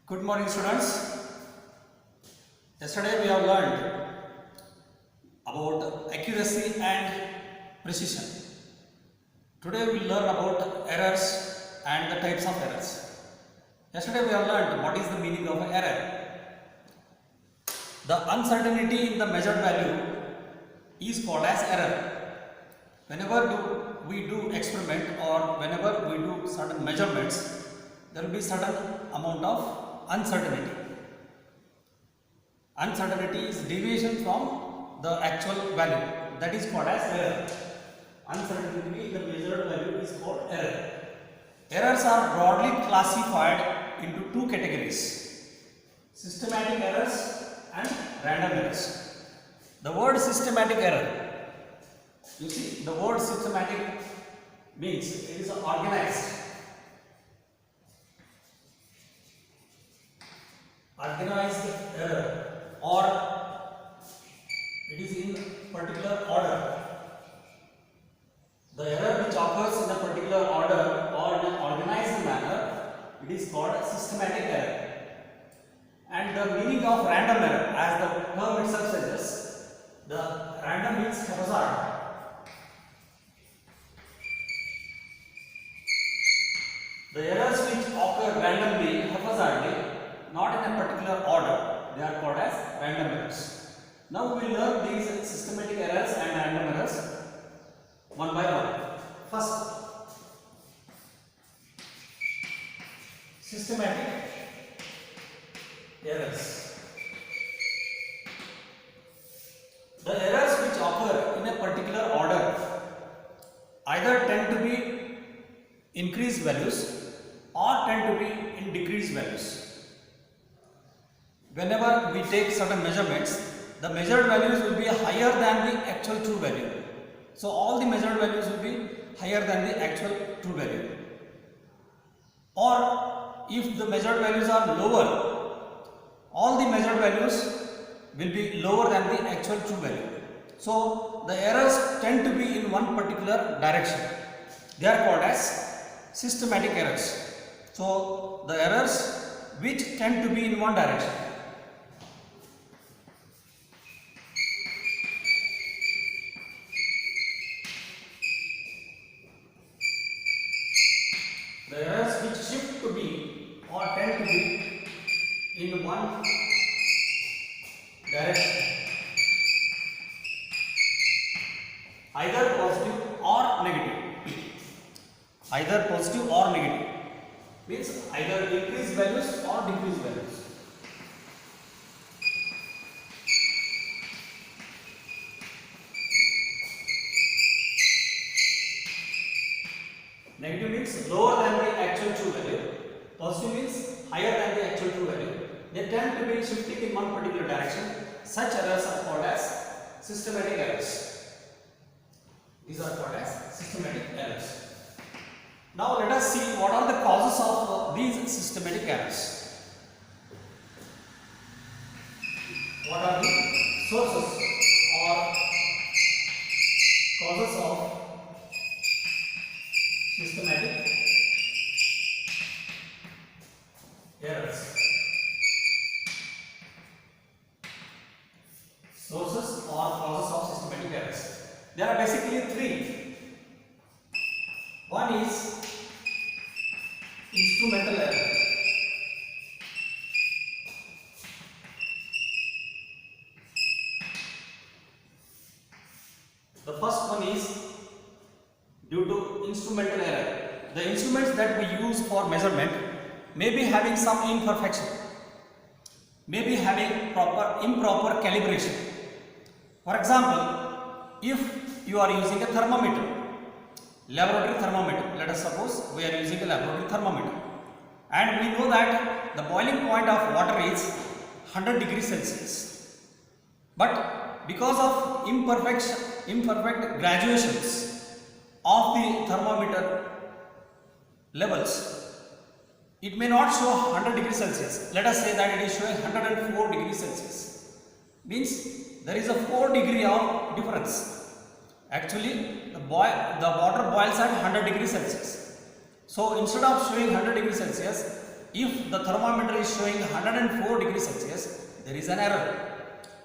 Good morning, students. Yesterday we have learned about accuracy and precision. Today we will learn about errors and the types of errors. Yesterday we have learned what is the meaning of error. The uncertainty in the measured value is called as error. Whenever we do experiment or whenever we do certain measurements, there will be certain amount of uncertainty. Uncertainty is deviation from the actual value, that is called as error. Uncertainty in the measured value is called error. Errors are broadly classified into two categories: systematic errors and random errors. The word systematic error, you see, the word systematic means it is organized error, or it is in particular order. The error which occurs in a particular order or in an organized manner, it is called systematic error. And the meaning of random error, as the term itself suggests, the random means haphazard. The errors which occur randomly, haphazardly, not in a particular order, they are called as random errors. Now we will learn these systematic errors and random errors one by one. First, systematic errors. The errors which occur in a particular order either tend to be increased values or tend to be in decreased values. Whenever we take certain measurements, the measured values will be higher than the actual true value. So all the measured values will be higher than the actual true value. Or if the measured values are lower, all the measured values will be lower than the actual true value. So the errors tend to be in one particular direction. They are called as systematic errors. So the errors which tend to be in one direction. The errors which shift to be or tend to be in one direction, either positive or negative. Either positive or negative means either increased values or decreased values. Negative means lower than the actual true value. Positive means higher than the actual true value. They tend to be shifting in one particular direction. Such errors are called as systematic errors. These are called as systematic errors. Now let us see what are the causes of these systematic errors. What are the sources or causes of systematic errors? Sources or causes of systematic errors. There are basically three. One is instrumental error. The first one is due to instrumental error. The instruments that we use for measurement may be having some imperfection, may be having improper calibration. For example, if you are using a thermometer, laboratory thermometer, let us suppose we are using a laboratory thermometer, and we know that the boiling point of water is 100 degrees Celsius. But because of imperfect graduations of the thermometer levels, it may not show 100 degrees Celsius. Let us say that it is showing 104 degrees Celsius. Means there is a 4 degree of difference. Actually, the water boils at 100 degrees Celsius. So instead of showing 100 degrees Celsius, If the thermometer is showing 104 degrees Celsius, there is an error.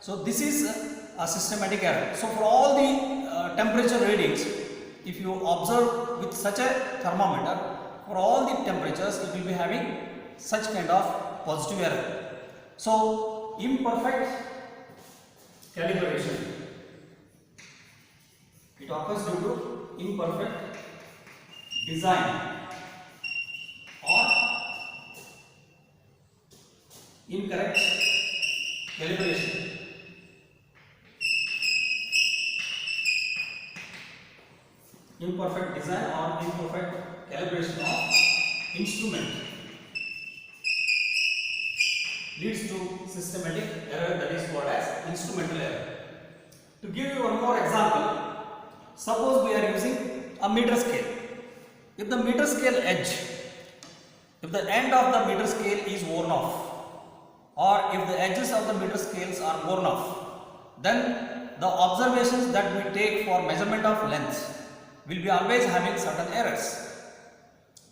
So this is a systematic error. So for all the temperature readings, if you observe with such a thermometer, for all the temperatures it will be having such kind of positive error. So imperfect calibration, it occurs due to imperfect design or incorrect calibration. Imperfect design or imperfect calibration of instrument leads to systematic error, that is called as instrumental error. To give you one more example, suppose we are using a meter scale. If the meter scale edge, if the end of the meter scale is worn off, or if the edges of the meter scales are worn off, then the observations that we take for measurement of length will be always having certain errors.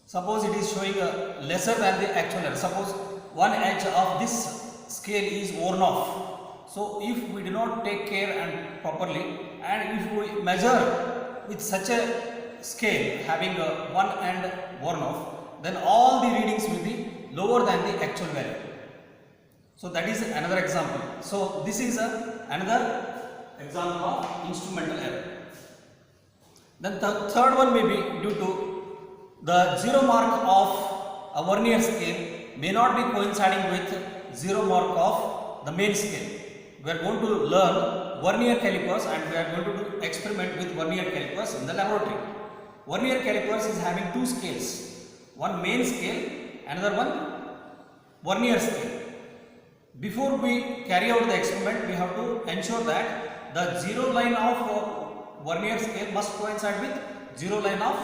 Suppose it is showing a lesser than the actual error. Suppose one edge of this scale is worn off. So if we do not take care and properly, and if we measure with such a scale having one end worn off, then all the readings will be lower than the actual value. So that is another example. So this is another example of instrumental error. Then the third one may be due to the zero mark of a vernier scale may not be coinciding with zero mark of the main scale. We are going to learn vernier calipers and we are going to do experiment with vernier calipers in the laboratory. Vernier calipers is having two scales, one main scale, another one vernier scale. Before we carry out the experiment, we have to ensure that the zero line of vernier scale must coincide with zero line of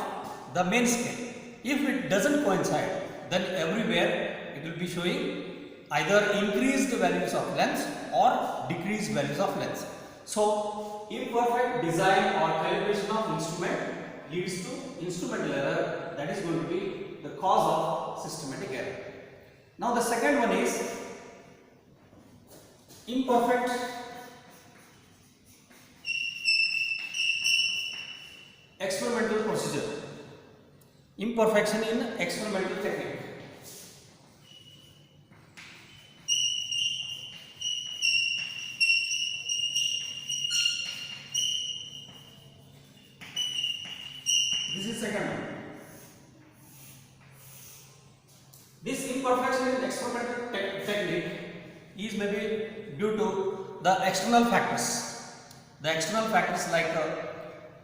the main scale. If it doesn't coincide, then everywhere it will be showing either increased values of length or decreased values of length. So imperfect design or calibration of instrument leads to instrumental error, that is going to be the cause of systematic error. Now the second one is imperfect experimental procedure, imperfection in experimental technique. This is second one. This imperfection in experimental technique is maybe due to the external factors. The external factors like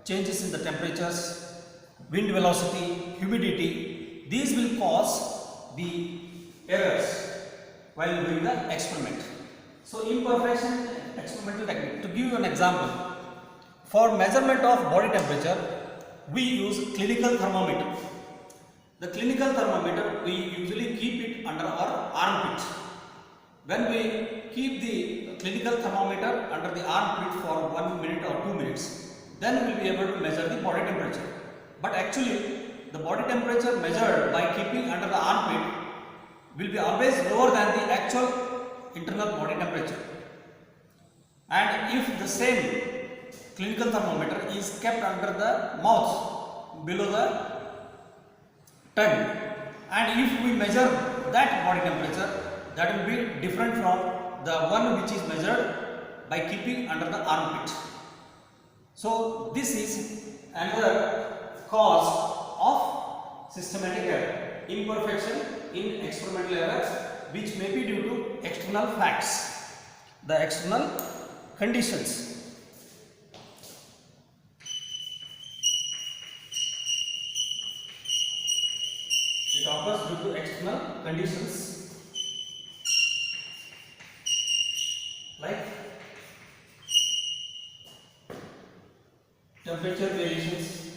changes in the temperatures, wind velocity, humidity, these will cause the errors while doing the experiment. So imperfection in experimental technique. To give you an example, for measurement of body temperature, we use clinical thermometer. The clinical thermometer, we usually keep it under our armpit. When we keep the clinical thermometer under the armpit for 1 minute or 2 minutes, then we will be able to measure the body temperature. But actually, the body temperature measured by keeping under the armpit will be always lower than the actual internal body temperature. And if the same clinical thermometer is kept under the mouth below the tongue, and if we measure that body temperature, that will be different from the one which is measured by keeping under the armpit. So this is another cause of systematic error, imperfection in experimental errors, which may be due to external facts, the external conditions. It occurs due to external conditions like temperature variations,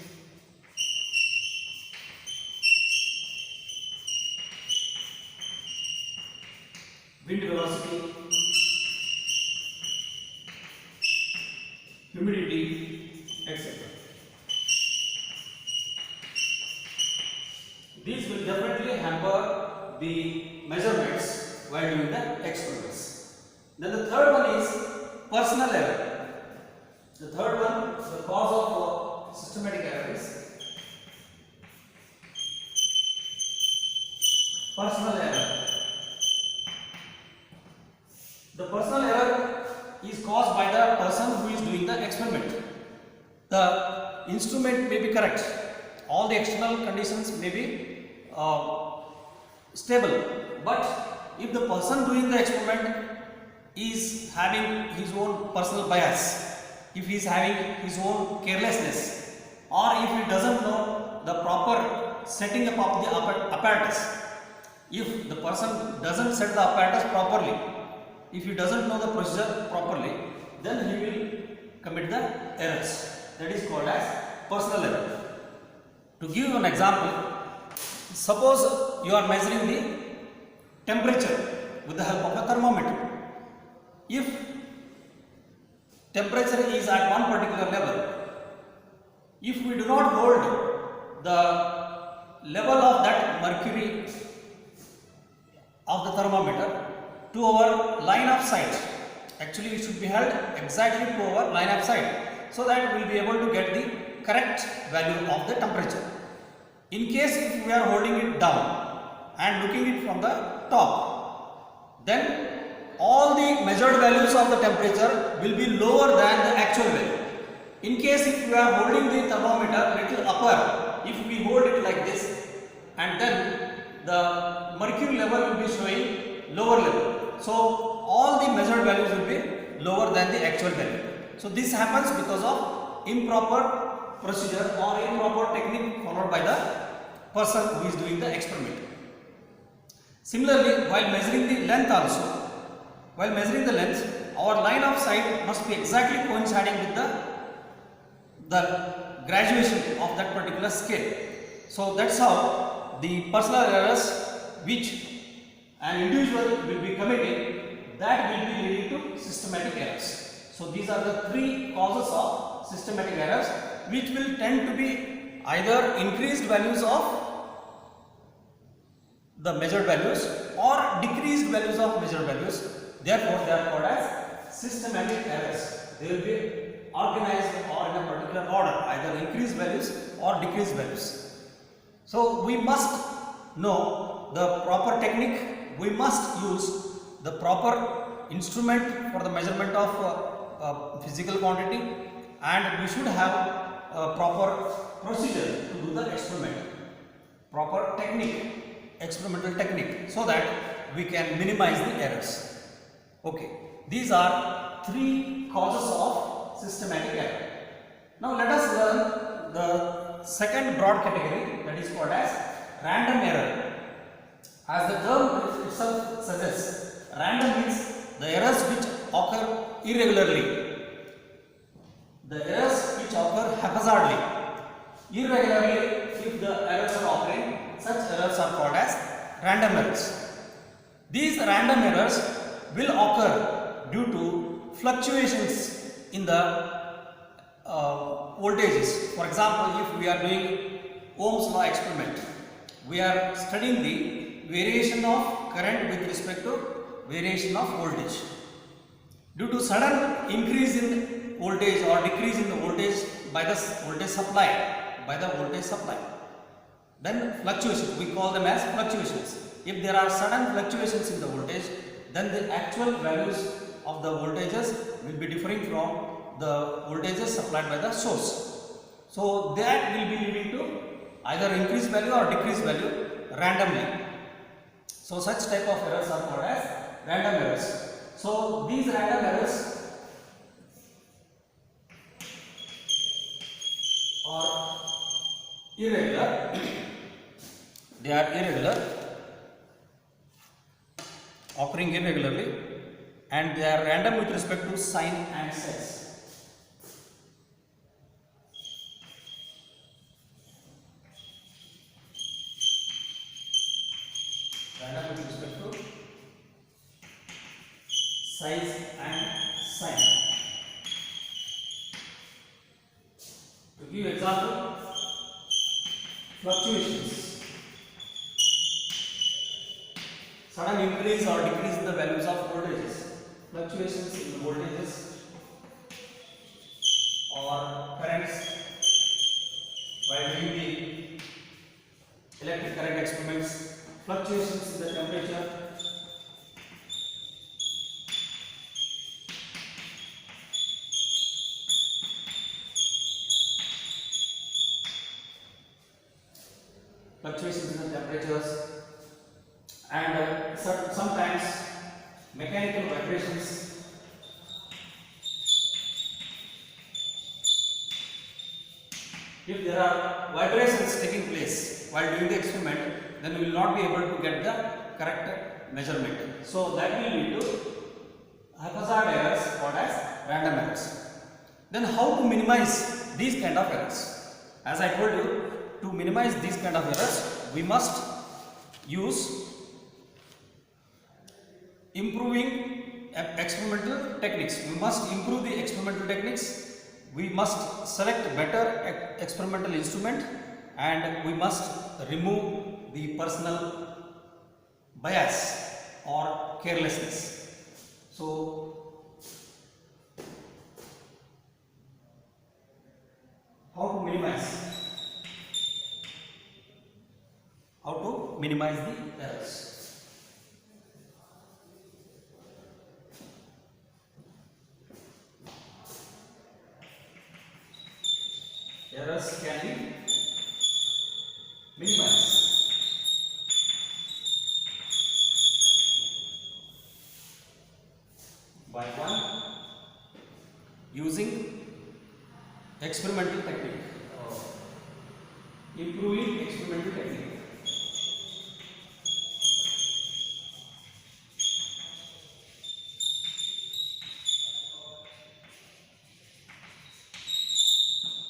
wind velocity, humidity, etc. These will definitely hamper the measurements while doing the experiments. Then the third one is personal error. The third one, the cause of systematic error is personal error. The personal error is caused by the person who is doing the experiment. The instrument may be correct, all the external conditions may be stable, but if the person doing the experiment is having his own personal bias, if he is having his own carelessness, or if he doesn't know the proper setting up of the apparatus, if the person doesn't set the apparatus properly, if he doesn't know the procedure properly, then he will commit the errors. That is called as personal error. To give you an example, suppose you are measuring the temperature with the help of a thermometer. If temperature is at one particular level, if we do not hold the level of that mercury of the thermometer to our line of sight, actually it should be held exactly to our line of sight, so that we will be able to get the correct value of the temperature. In case if we are holding it down and looking it from the top, then all the measured values of the temperature will be lower than the actual value. In case if we are holding the thermometer little upper, if we hold it like this, and then the mercury level will be showing lower level. So all the measured values will be lower than the actual value. So this happens because of improper procedure or improper technique followed by the person who is doing the experiment. Similarly, while measuring the length also, while measuring the length, our line of sight must be exactly coinciding with the graduation of that particular scale. So that's how the personal errors which an individual will be committing, that will be leading to systematic errors. So these are the three causes of systematic errors, which will tend to be either increased values of the measured values or decreased values of measured values. Therefore, they are called as systematic errors. They will be organized or in a particular order, either increased values or decreased values. So we must know the proper technique. We must use the proper instrument for the measurement of physical quantity, and we should have a proper procedure to do the experiment, proper technique, experimental technique, so that we can minimize the errors. Okay, these are three causes of systematic error. Now let us learn the second broad category, that is called as random error. As the term itself suggests, random means the errors which occur irregularly, the errors which occur haphazardly. Irregularly, if the errors are occurring, such errors are called as random errors. These random errors will occur due to fluctuations in the voltages. For example, if we are doing Ohm's law experiment, we are studying the variation of current with respect to variation of voltage. Due to sudden increase in voltage or decrease in the voltage by the voltage supply, then fluctuations, we call them as fluctuations. If there are sudden fluctuations in the voltage, then the actual values of the voltages will be differing from the voltages supplied by the source. So that will be leading to either increased value or decreased value randomly. So such type of errors are called as random errors. So these random errors are irregular. They are irregular, occurring irregularly, and they are random with respect to sign and size. Random with respect to size and sign. To give example, fluctuations. sudden increase or decrease in the values of voltages, fluctuations in the voltages or currents while doing the electric current experiments, fluctuations in the temperature, and sometimes mechanical vibrations. If there are vibrations taking place while doing the experiment, then we will not be able to get the correct measurement. So that will lead to haphazard errors called as random errors. Then how to minimize these kind of errors? As I told you, to minimize these kind of errors, we must use improving experimental techniques. We must improve the experimental techniques. We must select better experimental instrument, and we must remove the personal bias or carelessness. So how to minimize the errors? Errors can be minimized by using experimental technique, improving experimental technique.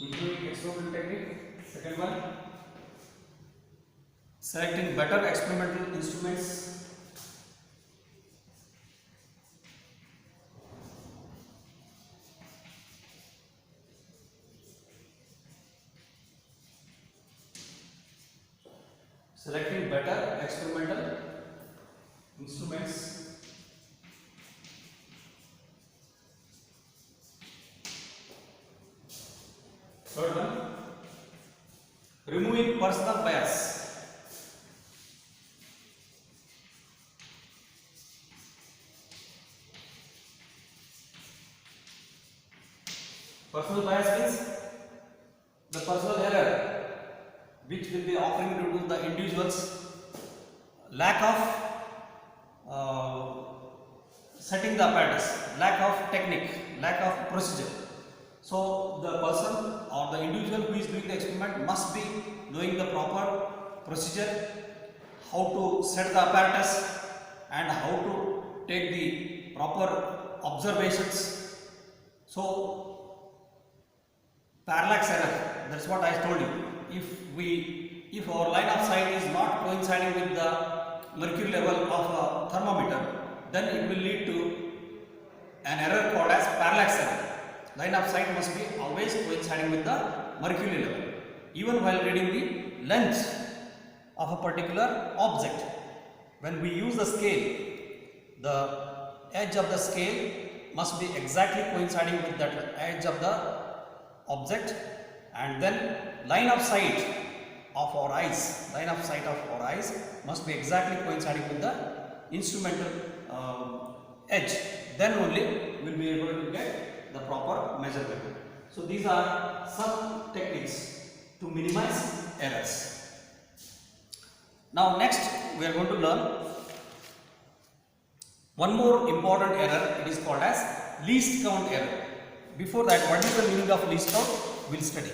Improving experimental technique. Second one, selecting better experimental instruments. Selecting better experimental instruments. Third one, removing personal bias. Personal bias means the personal error which will be occurring due to the individual's lack of setting the apparatus, lack of technique, lack of procedure. So the person or the individual who is doing the experiment must be knowing the proper procedure, how to set the apparatus and how to take the proper observations. So parallax error, that's what I told you. If our line of sight is not coinciding with the mercury level of a thermometer, then it will lead to an error called as parallax error. Line of sight must be always coinciding with the mercury level, even while reading the length of a particular object. When we use the scale, the edge of the scale must be exactly coinciding with that edge of the object, and then line of sight of our eyes must be exactly coinciding with the instrumental edge. Then only we will be able to get the proper measurement. So these are some techniques to minimize errors. Now next we are going to learn one more important error. It is called as least count error. Before that, what is the meaning of least count? We will study.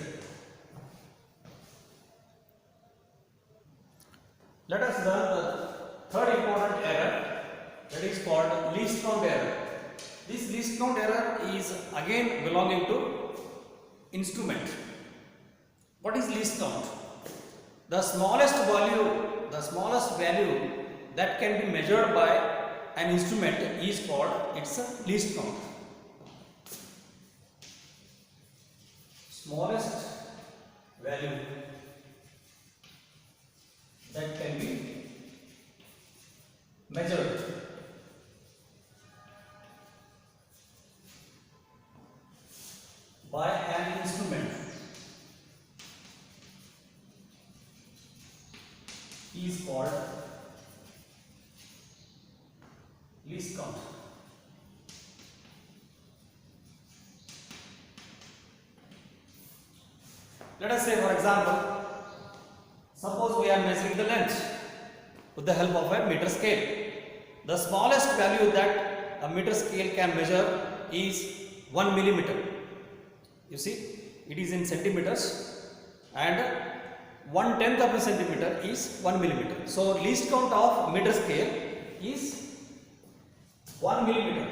Let us learn the third important error, that is called least count error. This least count error is again belonging to instrument. What is least count? The smallest value that can be measured by an instrument is called its least count. Smallest value that can be measured by an instrument is called least count. Let us say, for example, suppose we are measuring the length with the help of a meter scale. The smallest value that a meter scale can measure is 1 millimeter. You see, it is in centimeters, and 1/10 of a centimeter is 1 millimeter. So least count of meter scale is 1 millimeter.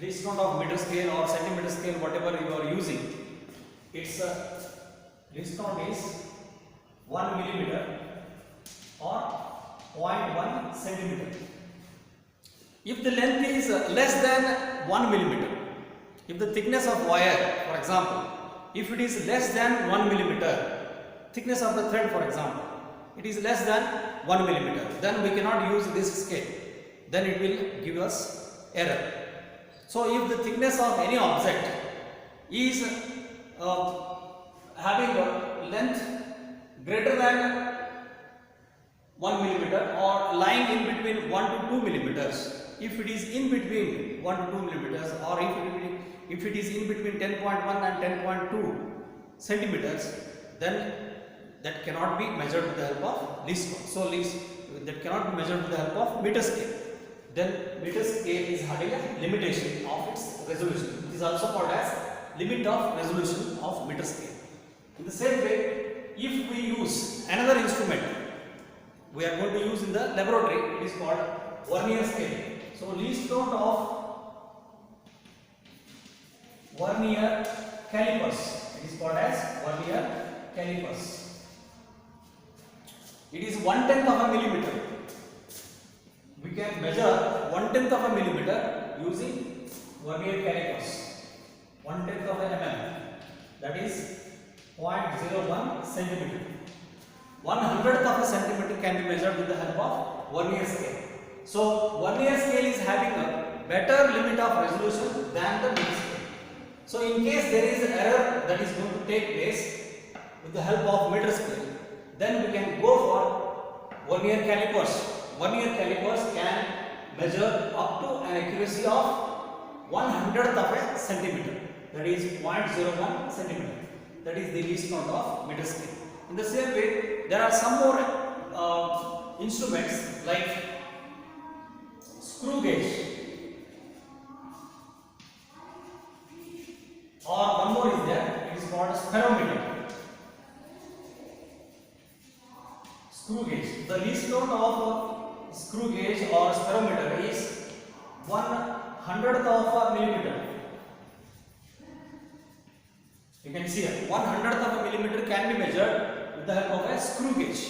Least count of meter scale or centimeter scale, whatever you are using, its least count is 1 millimeter or 0.1 centimeter. If the length is less than 1 millimeter, if the thickness of wire, for example, if it is less than 1 millimeter, thickness of the thread, for example, it is less than 1 millimeter, then we cannot use this scale. Then it will give us error. So if the thickness of any object is having a length greater than 1 millimeter or lying in between 1 to 2 millimeters, if it is in between 1 to 2 millimeters, or if it is in between 10.1 and 10.2 centimeters, then that cannot be measured with the help of least count. So that cannot be measured with the help of meter scale. Then meter scale is having a limitation of its resolution. It is also called as limit of resolution of meter scale. In the same way, if we use another instrument, we are going to use in the laboratory, it is called vernier scale. So least count of vernier calipers, it is called as vernier calipers. It is 1/10 of a millimeter. We can measure 1/10 of a millimeter using vernier calipers. 1/10 of a mm, that is 0.01 centimeter. 1/100th of a centimeter can be measured with the help of vernier scale. So vernier scale is having a better limit of resolution than the meter scale. So in case there is an error that is going to take place with the help of meter scale, then we can go for vernier calipers. Vernier calipers can measure up to an accuracy of 1/100th of a centimeter, that is 0.01 centimeter. That is the least count of meter scale. In the same way, there are some more instruments like screw gauge, or one more is there, it is called spirometer. Screw gauge. The least count of screw gauge or spirometer is 1/100th of a millimeter. You can see here 1/100th of a millimeter can be measured with the help of a screw gauge.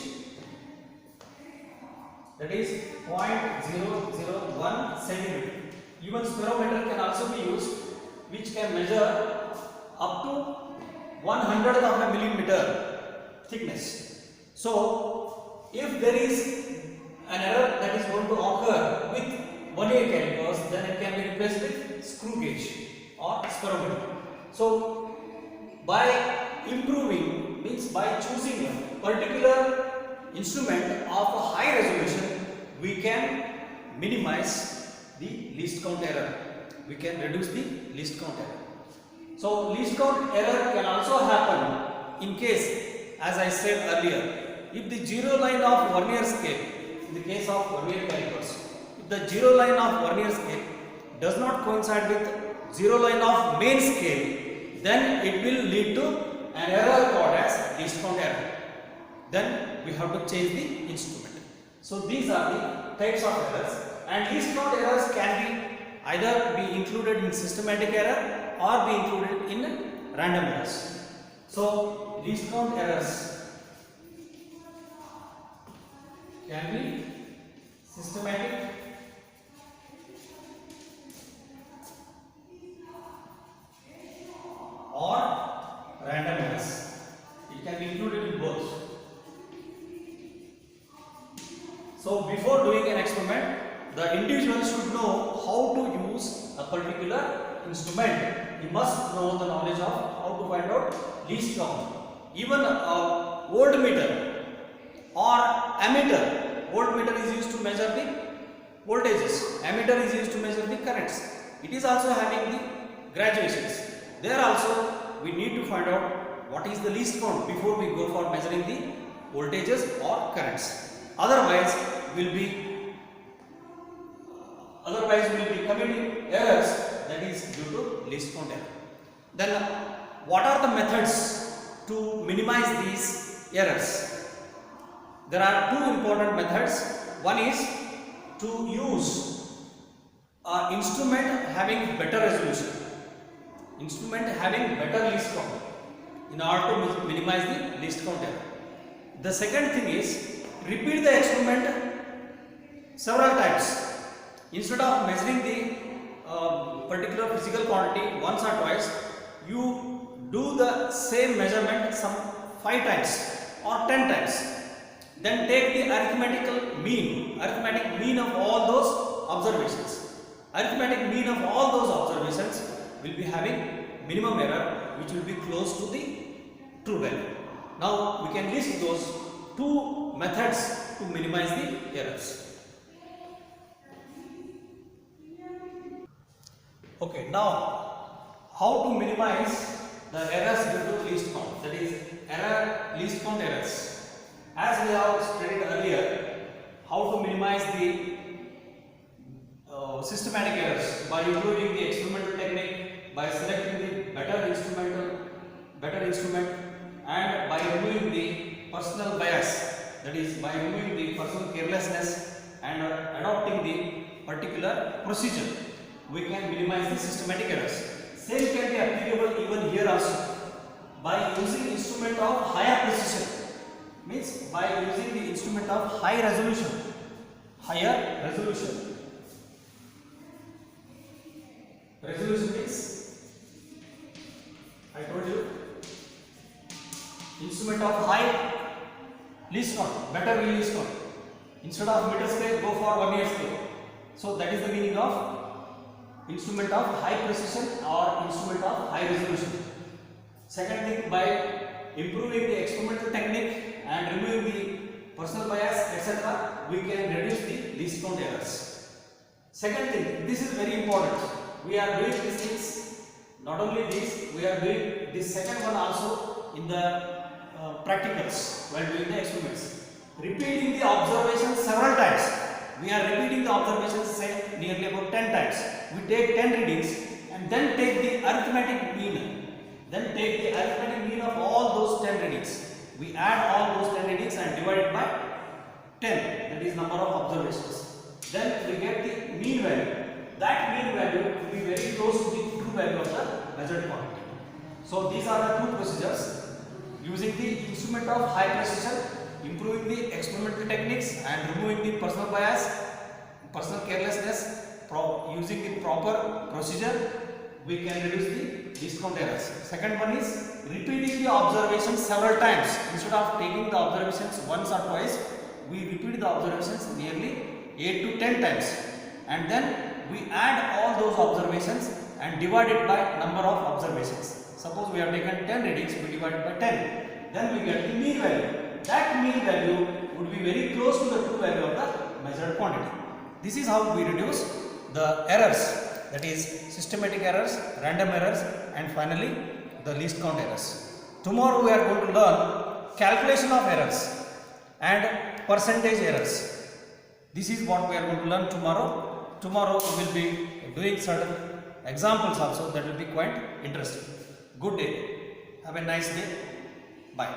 That is 0.001 centimeter. Even spirometer can also be used, which can measure up to 1/100th of a millimeter thickness. So if there is an error that is going to occur with vernier calipers, then it can be replaced with screw gauge or spirometer. So by improving, means by choosing a particular instrument of a high resolution, we can minimize the least count error. We can reduce the least count error. So least count error can also happen in case, as I said earlier, if the zero line of vernier scale, in the case of vernier calipers, if the zero line of vernier scale does not coincide with zero line of main scale, then it will lead to an error called as least count error. Then we have to change the instrument. So these are the types of errors, and least count errors can be either be included in systematic error or be included in random errors. So least count errors can be systematic or random errors. It can be included in both. So before doing an experiment, the individual should know how to use a particular instrument. He must know the knowledge of how to find out least count. Even a voltmeter or ammeter, voltmeter is used to measure the voltages, ammeter is used to measure the currents. It is also having the graduations. There also we need to find out what is the least count before we go for measuring the voltages or currents. Otherwise we'll be committing errors, that is due to least count error. Then what are the methods to minimize these errors? There are two important methods. One is to use an instrument having better resolution, instrument having better least count in order to minimize the least count error. The second thing is repeat the experiment several times. Instead of measuring the particular physical quantity once or twice, you do the same measurement some 5 times or 10 times. Then take the arithmetic mean of all those observations. Arithmetic mean of all those observations will be having minimum error, which will be close to the true value. Now we can list those two methods to minimize the errors. Okay, now how to minimize the errors due to least count, that is least count errors. As we have studied earlier, how to minimize the systematic errors by improving the experimental technique, by selecting the better instrument, and by removing the personal bias, that is by removing the personal carelessness and adopting the particular procedure. We can minimize the systematic errors. Same can be applicable even here also. By using instrument of higher precision, means by using the instrument of higher resolution. Resolution means, I told you, instrument of high least count, better least count. Instead of meter scale, go for 1 meter scale. So that is the meaning of instrument of high precision or instrument of high resolution. Second thing, by improving the experimental technique and removing the personal bias, etc., we can reduce the least count errors. Second thing, this is very important. We are doing these things, not only this, we are doing this second one also in the practicals while doing the experiments. Repeating the observations several times. We are repeating the observations, say nearly about 10 times. We take 10 readings and then take the arithmetic mean. Then take the arithmetic mean of all those 10 readings. We add all those 10 readings and divide it by 10. That is number of observations. Then we get the mean value. That mean value will be very close to the true value of the measured quantity. So these are the two procedures. Using the instrument of high precision, improving the experimental techniques and removing the personal bias, personal carelessness, using the proper procedure, we can reduce the least count errors. Second one is repeating the observations several times. Instead of taking the observations once or twice, we repeat the observations nearly 8 to 10 times. And then we add all those observations and divide it by number of observations. Suppose we have taken 10 readings, we divide it by 10. Then we get the mean value. That mean value would be very close to the true value of the measured quantity. This is how we reduce the errors, that is systematic errors, random errors, and finally the least count errors. Tomorrow we are going to learn calculation of errors and percentage errors. This is what we are going to learn tomorrow. Tomorrow we will be doing certain examples also that will be quite interesting. Good day. Have a nice day. Bye.